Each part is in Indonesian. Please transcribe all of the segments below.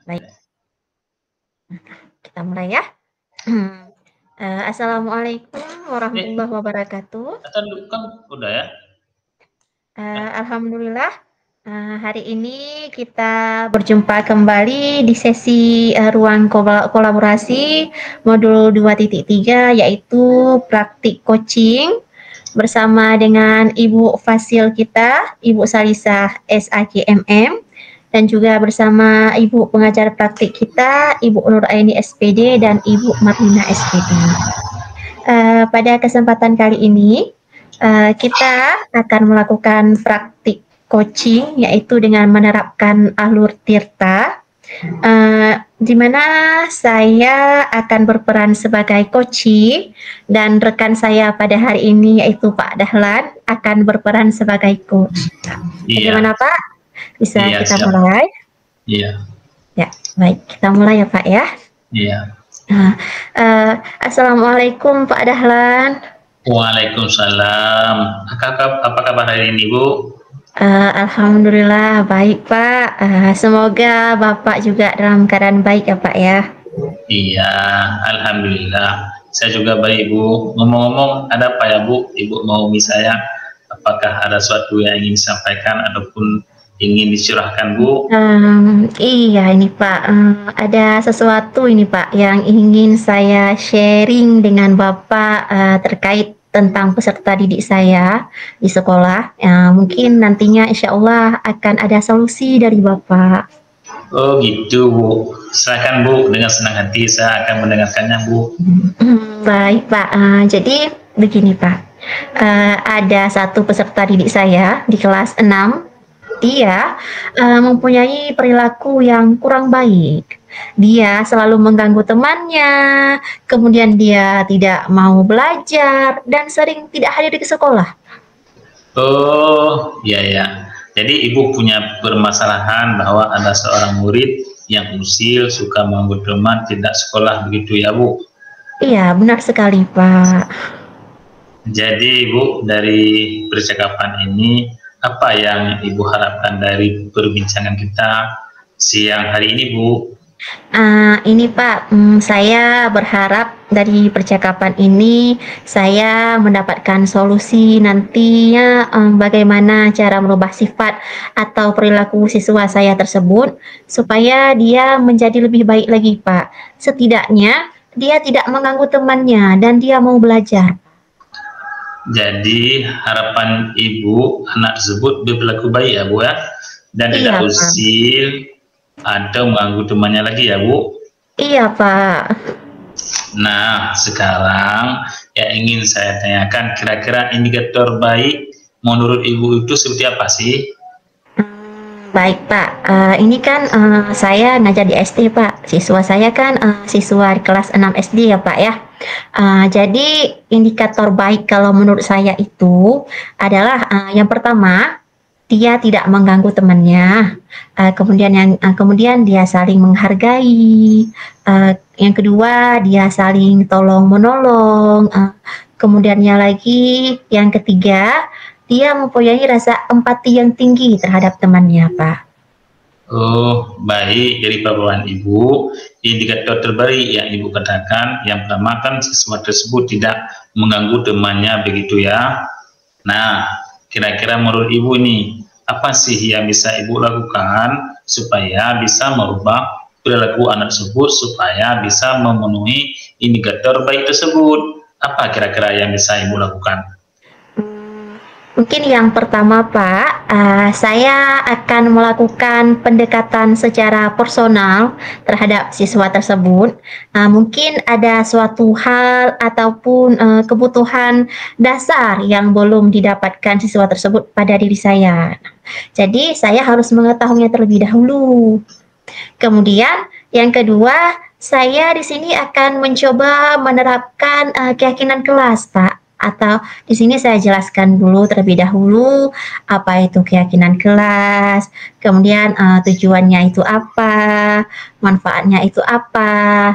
Baik, kita mulai ya. Assalamualaikum Eh, warahmatullahi wabarakatuh. kan udah ya? Alhamdulillah, hari ini kita berjumpa kembali di sesi ruang kolaborasi modul 2.3 yaitu praktik coaching bersama dengan Ibu Fasil kita, Ibu Salisah SAKMM, dan juga bersama Ibu pengajar praktik kita, Ibu Nuraini SPD dan Ibu Marlina SPD. Pada kesempatan kali ini, kita akan melakukan praktik coaching yaitu dengan menerapkan alur tirta, di mana saya akan berperan sebagai coaching dan rekan saya pada hari ini yaitu Pak Dahlan akan berperan sebagai coach. Iya. Bagaimana Pak? Bisa Iya, kita siap. mulai? Iya. Ya, baik, kita mulai ya Pak ya. Iya. Assalamualaikum Pak Dahlan. Waalaikumsalam. Apa kabar hari ini, Bu? Alhamdulillah baik Pak. Semoga Bapak juga dalam keadaan baik ya Pak ya. Iya, alhamdulillah. Saya juga baik, Bu. Ngomong-ngomong, ada apa ya, Bu? Ibu mau saya, apakah ada sesuatu yang ingin disampaikan ataupun ingin dicurahkan, Bu? Iya ini Pak, ada sesuatu ini Pak yang ingin saya sharing dengan Bapak terkait tentang peserta didik saya di sekolah. Mungkin nantinya insya Allah akan ada solusi dari Bapak. Oh gitu, Bu. Silakan, Bu. Dengan senang hati saya akan mendengarkannya, Bu. Baik Pak, jadi begini Pak, ada satu peserta didik saya di kelas 6. Dia mempunyai perilaku yang kurang baik. Dia selalu mengganggu temannya, kemudian dia tidak mau belajar dan sering tidak hadir di sekolah. Oh, iya ya. Jadi Ibu punya permasalahan bahwa ada seorang murid yang usil, suka mengganggu teman, tidak sekolah, begitu ya, Bu? Iya, benar sekali, Pak. Jadi Ibu, dari percakapan ini, apa yang Ibu harapkan dari perbincangan kita siang hari ini, Bu? Ini Pak, saya berharap dari percakapan ini saya mendapatkan solusi nantinya bagaimana cara merubah sifat atau perilaku siswa saya tersebut supaya dia menjadi lebih baik lagi Pak. Setidaknya dia tidak mengganggu temannya dan dia mau belajar. Jadi harapan Ibu anak tersebut berperilaku baik ya, Bu ya, dan Iya, tidak Pak. usil atau mengganggu temannya lagi ya, Bu? Iya, Pak. Nah, sekarang yang ingin saya tanyakan, kira-kira indikator baik menurut Ibu itu seperti apa sih? Baik Pak, ini kan saya ngajar di SD Pak, siswa saya kan siswa di kelas 6 SD ya Pak ya. Jadi indikator baik kalau menurut saya itu adalah yang pertama, dia tidak mengganggu temannya, kemudian dia saling menghargai, yang kedua dia saling tolong menolong, kemudiannya lagi yang ketiga dia mempunyai rasa empati yang tinggi terhadap temannya, Pak. Oh, baik. Dari paparan Ibu, indikator terbaik yang Ibu katakan, yang pertama kan siswa tersebut tidak mengganggu temannya, begitu ya. Nah, kira-kira menurut Ibu nih, apa sih yang bisa Ibu lakukan supaya bisa merubah perilaku anak tersebut, supaya bisa memenuhi indikator baik tersebut? Apa kira-kira yang bisa Ibu lakukan? Mungkin yang pertama Pak, saya akan melakukan pendekatan secara personal terhadap siswa tersebut. Mungkin ada suatu hal ataupun kebutuhan dasar yang belum didapatkan siswa tersebut pada diri saya. Jadi saya harus mengetahuinya terlebih dahulu. Kemudian yang kedua, saya di sini akan mencoba menerapkan keyakinan kelas, Pak. Atau di sini saya jelaskan dulu terlebih dahulu apa itu keyakinan kelas, kemudian tujuannya itu apa, manfaatnya itu apa.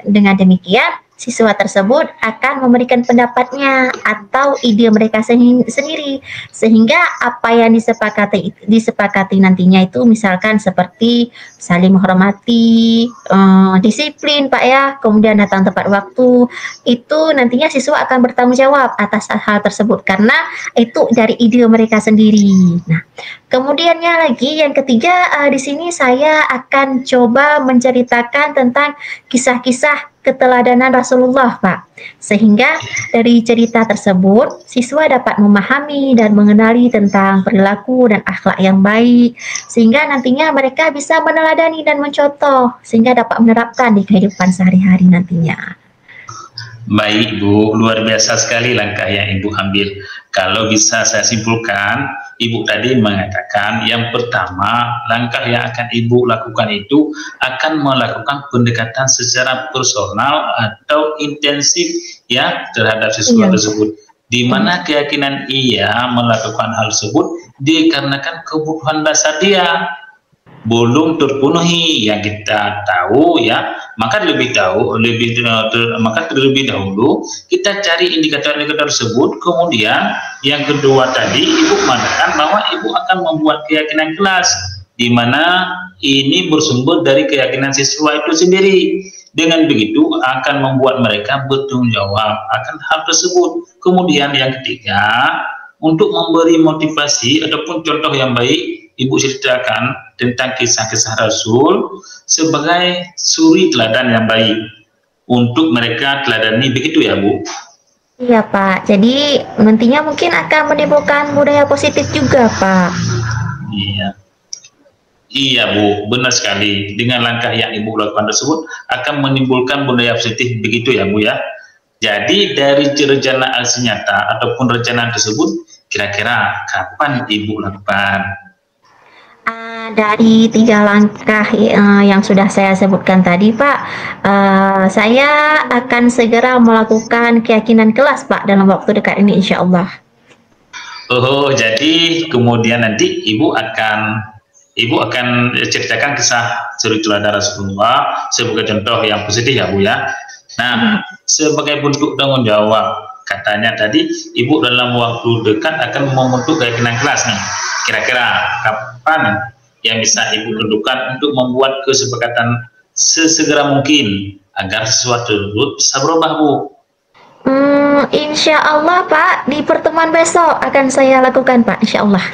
Dengan demikian siswa tersebut akan memberikan pendapatnya atau ide mereka sendiri, sehingga apa yang disepakati nantinya itu misalkan seperti saling menghormati, disiplin Pak ya, kemudian datang tepat waktu, itu nantinya siswa akan bertanggung jawab atas hal tersebut karena itu dari ide mereka sendiri. Nah, kemudiannya lagi yang ketiga, di sini saya akan coba menceritakan tentang kisah-kisah keteladanan Rasulullah, Pak. Sehingga dari cerita tersebut, siswa dapat memahami dan mengenali tentang perilaku dan akhlak yang baik, sehingga nantinya mereka bisa meneladani dan mencontoh, sehingga dapat menerapkan di kehidupan sehari-hari nantinya. Baik Bu, luar biasa sekali langkah yang Ibu ambil. Kalau bisa saya simpulkan, Ibu tadi mengatakan yang pertama langkah yang akan Ibu lakukan itu akan melakukan pendekatan secara personal atau intensif ya terhadap siswa tersebut. Di mana keyakinan ia melakukan hal tersebut dikarenakan kebutuhan dasar dia belum terpenuhi yang kita tahu ya, maka terlebih dahulu kita cari indikator-indikator tersebut. Kemudian yang kedua tadi Ibu mengatakan bahwa Ibu akan membuat keyakinan kelas di mana ini bersumber dari keyakinan siswa itu sendiri. Dengan begitu akan membuat mereka bertanggung jawab akan hal tersebut. Kemudian yang ketiga, untuk memberi motivasi ataupun contoh yang baik, Ibu ceritakan tentang kisah-kisah Rasul sebagai suri teladan yang baik untuk mereka teladani, begitu ya Bu? Iya Pak, jadi nantinya mungkin akan menimbulkan budaya positif juga Pak. Iya. Iya Bu, benar sekali. Dengan langkah yang Ibu lakukan tersebut akan menimbulkan budaya positif, begitu ya Bu ya? Jadi dari rencana aksi nyata ataupun rencana tersebut, kira-kira kapan Ibu lakukan? Dari 3 langkah yang sudah saya sebutkan tadi Pak, saya akan segera melakukan keyakinan kelas Pak dalam waktu dekat ini insya Allah. Oh, jadi kemudian nanti Ibu akan ceritakan kisah suri teladan Rasulullah sebagai contoh yang positif ya Bu ya. Nah, sebagai bentuk tanggung jawab, katanya tadi Ibu dalam waktu dekat akan membentuk keyakinan kelas nih. Kira-kira kapan yang bisa Ibu tentukan untuk membuat kesepakatan sesegera mungkin agar sesuatu tersebut bisa berubah Bu? Insya Allah Pak, di pertemuan besok akan saya lakukan Pak, insya Allah.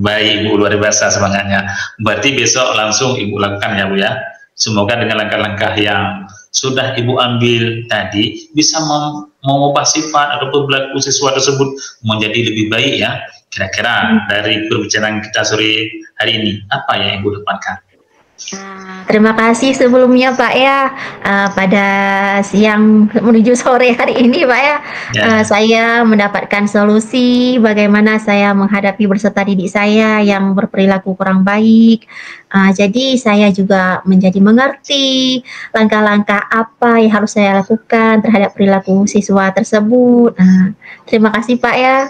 Baik Bu, luar biasa semangatnya. Berarti besok langsung Ibu lakukan ya Bu ya. Semoga dengan langkah-langkah yang sudah Ibu ambil tadi bisa mengubah sifat atau perilaku siswa tersebut menjadi lebih baik ya. Kira-kira dari perbincangan kita sore hari ini, apa yang Ibu dapatkan? Terima kasih sebelumnya Pak ya, pada siang menuju sore hari ini Pak ya, saya mendapatkan solusi bagaimana saya menghadapi peserta didik saya yang berperilaku kurang baik. Jadi saya juga menjadi mengerti langkah-langkah apa yang harus saya lakukan terhadap perilaku siswa tersebut. Terima kasih Pak ya,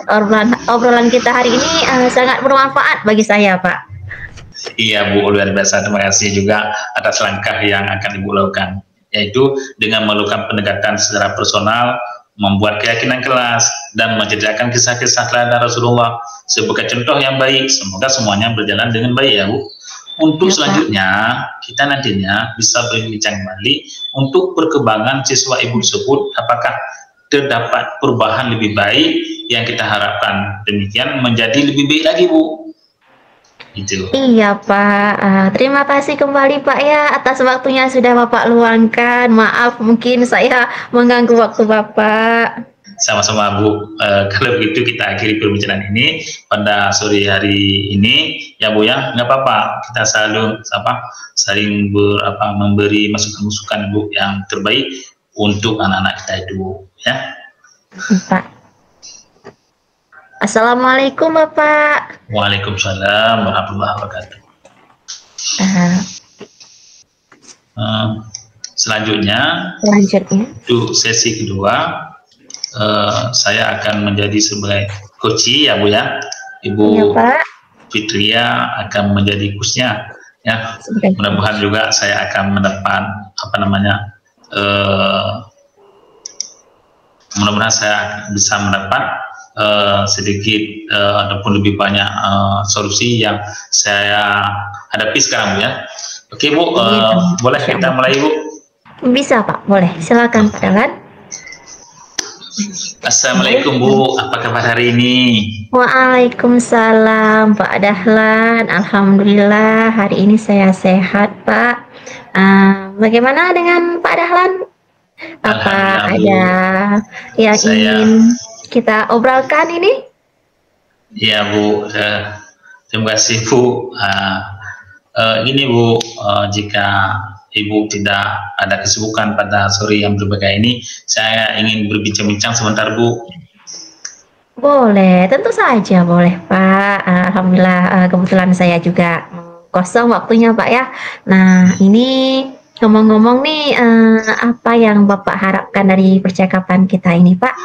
obrolan kita hari ini sangat bermanfaat bagi saya Pak. Iya Bu, luar biasa. Terima kasih juga atas langkah yang akan Ibu lakukan, yaitu dengan melakukan pendekatan secara personal, membuat keyakinan kelas, dan menceritakan kisah-kisah teladan Rasulullah sebagai contoh yang baik. Semoga semuanya berjalan dengan baik ya Bu. Untuk selanjutnya, kita nantinya bisa berbincang kembali untuk perkembangan siswa Ibu tersebut, apakah terdapat perubahan lebih baik yang kita harapkan. Demikian menjadi lebih baik lagi Bu. Gitu. Iya Pak, terima kasih kembali Pak ya atas waktunya sudah Bapak luangkan. Maaf mungkin saya mengganggu waktu Bapak. Sama-sama Bu, kalau begitu kita akhiri perbincangan ini pada sore hari ini ya Bu ya. Nggak apa-apa, kita saling memberi masukan-masukan Bu yang terbaik untuk anak-anak kita itu ya. Pak. Assalamualaikum Bapak. Waalaikumsalam warahmatullahi wabarakatuh. Selanjutnya untuk sesi kedua, saya akan menjadi sebagai coach ya Bu ya. Ibu ya, Pak. Fitria akan menjadi coachnya ya. Mudah-mudahan juga saya akan mendapat mudah-mudahan saya bisa mendapat sedikit ataupun lebih banyak solusi yang saya hadapi sekarang ya. Oke Bu, Iya, boleh Masya kita Allah. mulai Bu. Bisa Pak, boleh. Silakan Pak Dahlan. Assalamualaikum Bu, apa kabar hari ini? Waalaikumsalam Pak Dahlan. Alhamdulillah hari ini saya sehat Pak. Bagaimana dengan Pak Dahlan? Apa Alhamdulillah Bu, ada yang saya ingin kita obrolkan ini? ya Bu, terima kasih Bu. Ini Bu, jika Ibu tidak ada kesibukan pada sore yang berbahagia ini, saya ingin berbincang-bincang sebentar Bu. Boleh, tentu saja boleh Pak. Alhamdulillah kebetulan saya juga kosong waktunya Pak ya. Nah ini ngomong-ngomong nih apa yang Bapak harapkan dari percakapan kita ini Pak?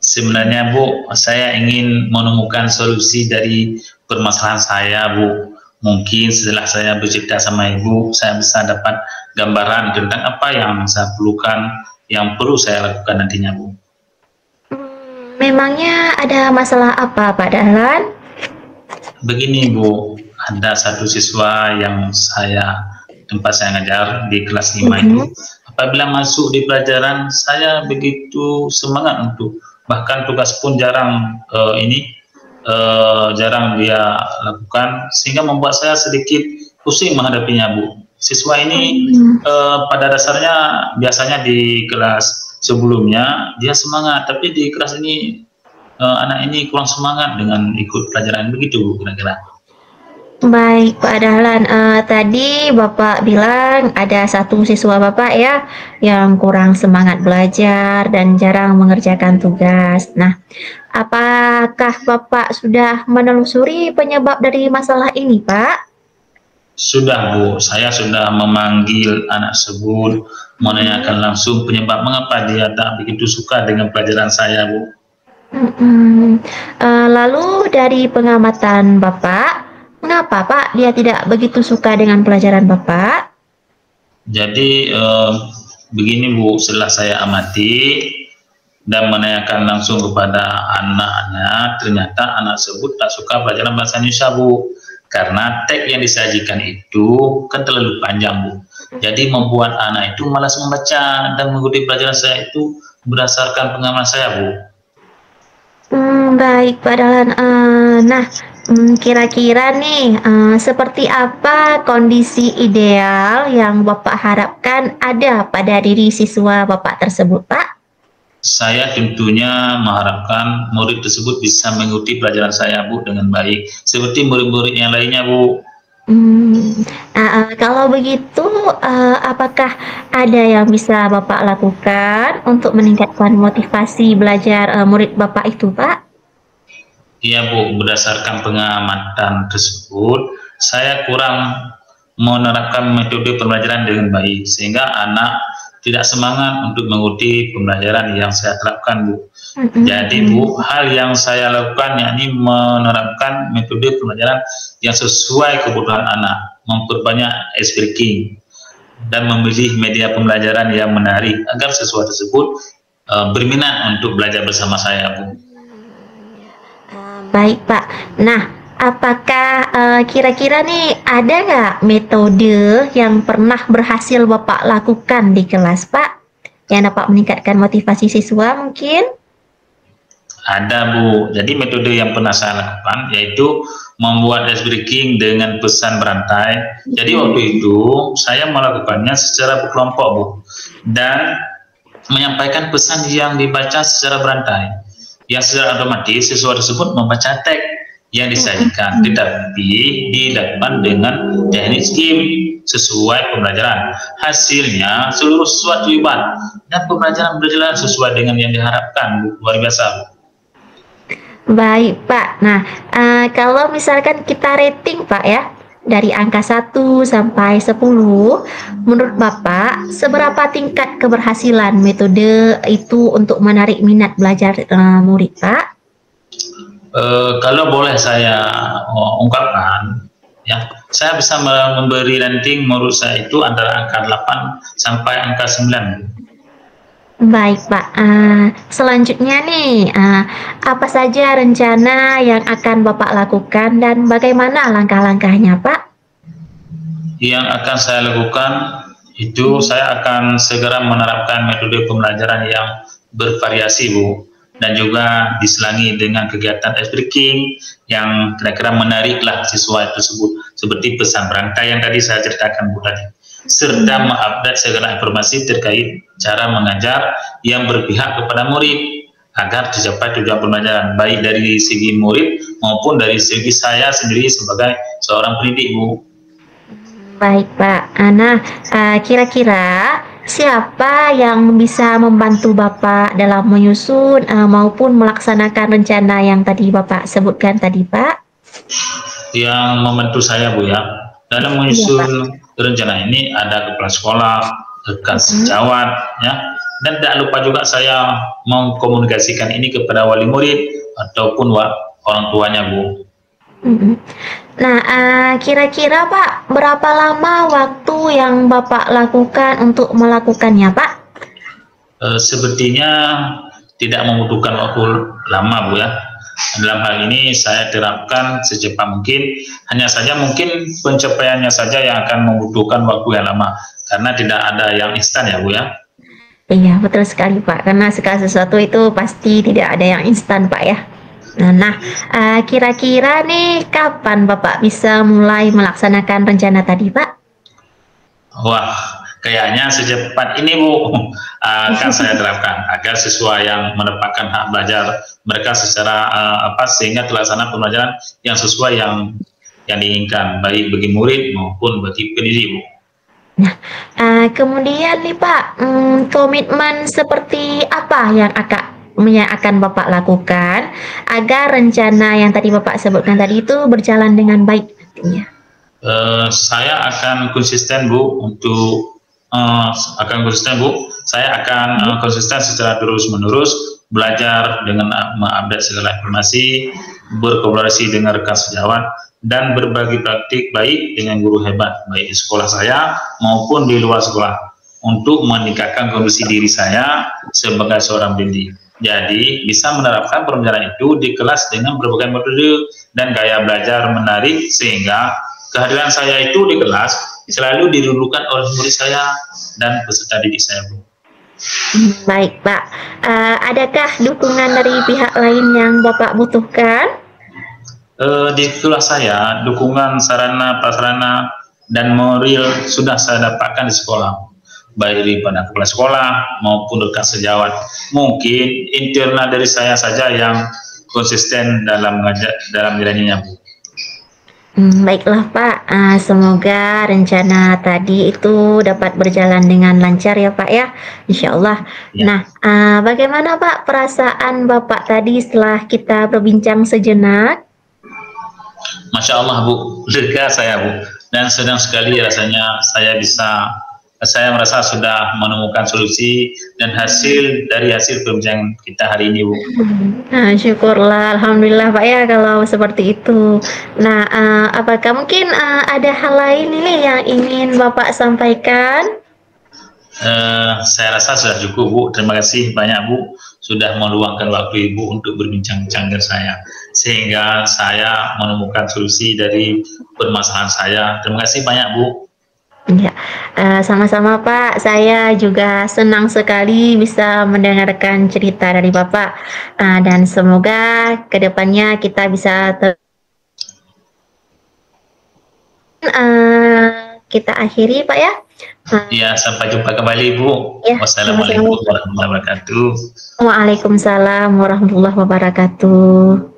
Sebenarnya Bu, saya ingin menemukan solusi dari permasalahan saya Bu. Mungkin setelah saya bercerita sama Ibu, saya bisa dapat gambaran tentang apa yang saya perlukan, yang perlu saya lakukan nantinya Bu. Memangnya ada masalah apa Pak Dahlan? Begini Bu, ada satu siswa yang tempat saya ngajar di kelas 5 itu, apabila masuk di pelajaran saya begitu semangat untuk, bahkan tugas pun jarang jarang dia lakukan, sehingga membuat saya sedikit pusing menghadapinya Bu. Siswa ini pada dasarnya biasanya di kelas sebelumnya dia semangat, tapi di kelas ini anak ini kurang semangat dengan ikut pelajaran, begitu Bu kira-kira. Baik Pak Dahlan, tadi Bapak bilang ada satu siswa Bapak ya yang kurang semangat belajar dan jarang mengerjakan tugas. Nah, apakah Bapak sudah menelusuri penyebab dari masalah ini Pak? Sudah Bu, saya sudah memanggil anak tersebut, menanyakan langsung penyebab mengapa dia tak begitu suka dengan pelajaran saya Bu. Lalu dari pengamatan Bapak, mengapa Pak dia tidak begitu suka dengan pelajaran Bapak? Jadi begini Bu, setelah saya amati dan menanyakan langsung kepada anaknya, ternyata anak tersebut tak suka pelajaran bahasa Indonesia Bu, karena teks yang disajikan itu kan terlalu panjang Bu. Jadi membuat anak itu malas membaca dan mengikuti pelajaran saya itu berdasarkan pengalaman saya Bu. Baik Pak Dahlan. Kira-kira nih seperti apa kondisi ideal yang Bapak harapkan ada pada diri siswa Bapak tersebut Pak? Saya tentunya mengharapkan murid tersebut bisa mengikuti pelajaran saya Bu dengan baik, seperti murid-murid yang lainnya Bu. Kalau begitu, apakah ada yang bisa Bapak lakukan untuk meningkatkan motivasi belajar murid Bapak itu Pak? Iya Bu, berdasarkan pengamatan tersebut, saya kurang menerapkan metode pembelajaran dengan baik, sehingga anak tidak semangat untuk mengikuti pembelajaran yang saya terapkan Bu. Jadi Bu, hal yang saya lakukan yakni menerapkan metode pembelajaran yang sesuai kebutuhan anak, memperbanyak ice breaking, dan memilih media pembelajaran yang menarik agar siswa tersebut berminat untuk belajar bersama saya Bu. Baik Pak. Nah, apakah kira-kira nih ada nggak metode yang pernah berhasil Bapak lakukan di kelas Pak, yang dapat meningkatkan motivasi siswa mungkin? Ada Bu, jadi metode yang pernah saya lakukan yaitu membuat ice breaking dengan pesan berantai. Jadi waktu itu saya melakukannya secara berkelompok Bu, dan menyampaikan pesan yang dibaca secara berantai, yang secara otomatis siswa tersebut membaca teks yang disajikan, tetapi dilakukan dengan teknik skim sesuai pembelajaran. Hasilnya seluruh siswa terlibat dan pembelajaran berjalan sesuai dengan yang diharapkan Bu. Luar biasa Bu. Baik Pak. Nah, kalau misalkan kita rating Pak ya, dari angka 1 sampai 10, menurut Bapak seberapa tingkat keberhasilan metode itu untuk menarik minat belajar murid Pak? Kalau boleh saya ungkapkan, ya, saya bisa memberi rating menurut saya itu antara angka 8 sampai angka 9. Baik Pak, selanjutnya nih, apa saja rencana yang akan Bapak lakukan dan bagaimana langkah-langkahnya Pak? Yang akan saya lakukan itu saya akan segera menerapkan metode pembelajaran yang bervariasi, Bu, dan juga diselangi dengan kegiatan ice breaking yang kira-kira menariklah siswa tersebut, seperti pesan berantai yang tadi saya ceritakan, Bu, tadi, serta mengupdate segala informasi terkait cara mengajar yang berpihak kepada murid agar tercapai tujuan pembelajaran, baik dari segi murid maupun dari segi saya sendiri sebagai seorang pendidik, Bu. Baik, Pak. Nah, kira-kira siapa yang bisa membantu Bapak dalam menyusun maupun melaksanakan rencana yang tadi Bapak sebutkan tadi, Pak? Yang membantu saya, Bu, ya, dalam menyusun rencana ini ada kepala sekolah, rekan sejawat, ya, dan tidak lupa juga saya mengkomunikasikan ini kepada wali murid ataupun orang tuanya, Bu. Nah, kira-kira Pak, berapa lama waktu yang Bapak lakukan untuk melakukannya, Pak? Sepertinya tidak membutuhkan waktu lama, Bu, ya. Dalam hal ini saya terapkan secepat mungkin, hanya saja mungkin pencapaiannya saja yang akan membutuhkan waktu yang lama, karena tidak ada yang instan, ya, Bu, ya. Iya, betul sekali, Pak, karena segala sesuatu itu pasti tidak ada yang instan, Pak, ya. Nah, kira-kira nih kapan Bapak bisa mulai melaksanakan rencana tadi, Pak? Wah, kayaknya secepat ini, Bu, akan saya terapkan agar siswa yang mendapatkan hak belajar mereka secara sehingga terlaksana pembelajaran yang sesuai yang diinginkan, baik bagi murid maupun bagi pendidik, Bu. Nah, kemudian nih Pak, komitmen seperti apa yang akan Bapak lakukan agar rencana yang tadi Bapak sebutkan tadi itu berjalan dengan baik nantinya? Saya akan konsisten, Bu, Saya akan konsisten secara terus-menerus belajar dengan mengupdate segala informasi, berkolaborasi dengan rekan sejawat, dan berbagi praktik baik dengan guru hebat, baik di sekolah saya maupun di luar sekolah, untuk meningkatkan kondisi diri saya sebagai seorang pendidik. Jadi, bisa menerapkan pembelajaran itu di kelas dengan berbagai metode dan gaya belajar menarik, sehingga kehadiran saya itu di kelas selalu didudukan oleh murid saya dan peserta didik saya, Bu. Baik, Pak. Adakah dukungan dari pihak lain yang Bapak butuhkan? Di kelas saya, dukungan sarana, prasarana, dan moral sudah saya dapatkan di sekolah, baik daripada kepala sekolah maupun rekan sejawat. Mungkin internal dari saya saja yang konsisten dalam menjalaninya, Bu. Baiklah Pak, semoga rencana tadi itu dapat berjalan dengan lancar ya Pak ya, insya Allah. Ya. Nah, bagaimana Pak perasaan Bapak tadi setelah kita berbincang sejenak? Masya Allah, Bu, lega saya, Bu, dan senang sekali rasanya saya merasa sudah menemukan solusi dan hasil perbincangan kita hari ini, Bu. Syukurlah, alhamdulillah Pak ya kalau seperti itu. Nah, apakah mungkin ada hal lain ini yang ingin Bapak sampaikan? Saya rasa sudah cukup, Bu. Terima kasih banyak, Bu, sudah meluangkan waktu Ibu untuk berbincang-bincang dengan saya, sehingga saya menemukan solusi dari permasalahan saya. Terima kasih banyak, Bu. Ya, sama-sama Pak. Saya juga senang sekali bisa mendengarkan cerita dari Bapak, dan semoga kedepannya kita bisa kita akhiri Pak ya. Ya, sampai jumpa kembali, Bu. Ya, wassalamualaikum warahmatullahi wabarakatuh. Waalaikumsalam warahmatullahi wabarakatuh.